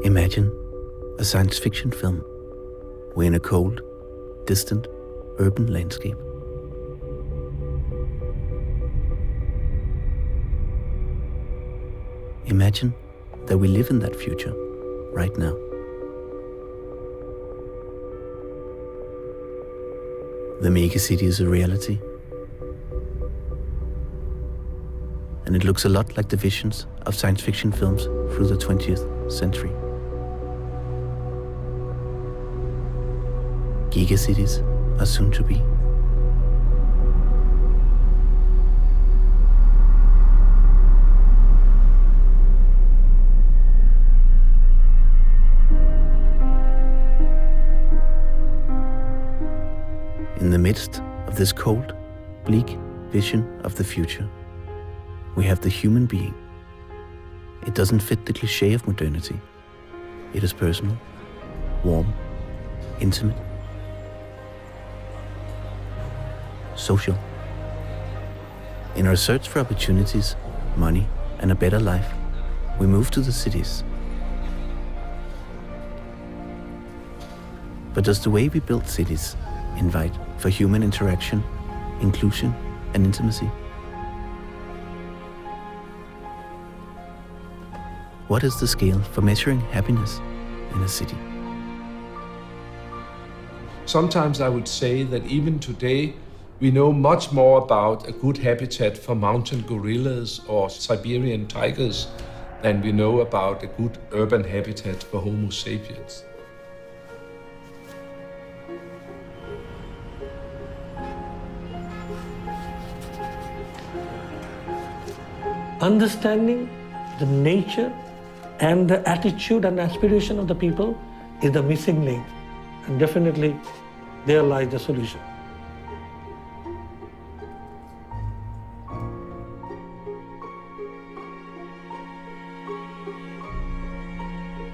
Imagine a science fiction film. We're in a cold, distant, urban landscape. Imagine that we live in that future right now. The megacity is a reality. And it looks a lot like the visions of science fiction films through the 20th century. Gigacities are soon to be. In the midst of this cold, bleak vision of the future, we have the human being. It doesn't fit the cliché of modernity. It is personal, warm, intimate, social. In our search for opportunities, money, and a better life, we move to the cities. But does the way we build cities invite for human interaction, inclusion, and intimacy? What is the scale for measuring happiness in a city? Sometimes I would say that even today, we know much more about a good habitat for mountain gorillas or Siberian tigers than we know about a good urban habitat for Homo sapiens. Understanding the nature and the attitude and aspiration of the people is the missing link. And definitely there lies the solution.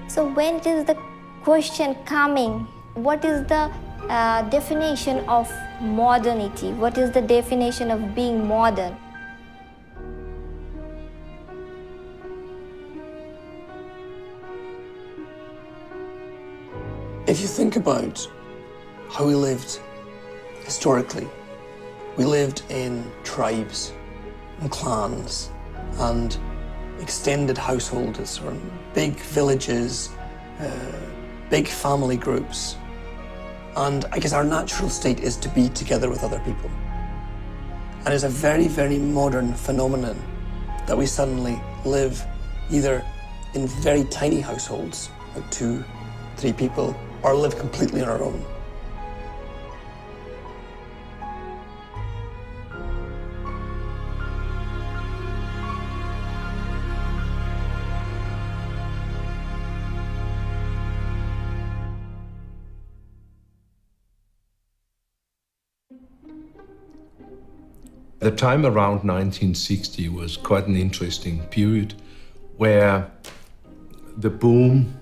So when is the question coming? What is the definition of modernity? What is the definition of being modern? If you think about how we lived historically, we lived in tribes and clans and extended households or big villages, big family groups. And I guess our natural state is to be together with other people. And it's a very, very modern phenomenon that we suddenly live either in very tiny households, like 2, 3 people, or live completely on our own. The time around 1960 was quite an interesting period where the boom,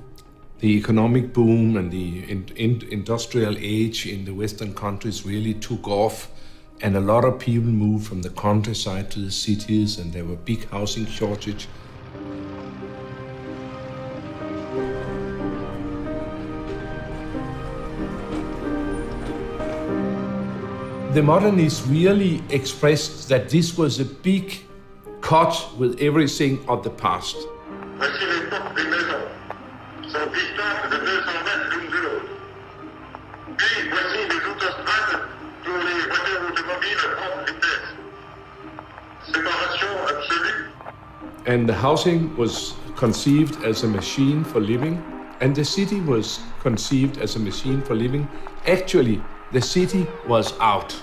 the economic boom and the industrial age in the Western countries really took off, and a lot of people moved from the countryside to the cities, and there were big housing shortage. The modernists really expressed that this was a big cut with everything of the past. Voici les portes des maisons. Sont distantes de 200 mètres l'une de l'autre. Puis voici les autostrades pour les voitures automobiles à grande vitesse. Séparation absolue. And the housing was conceived as a machine for living, and the city was conceived as a machine for living. Actually, the city was out.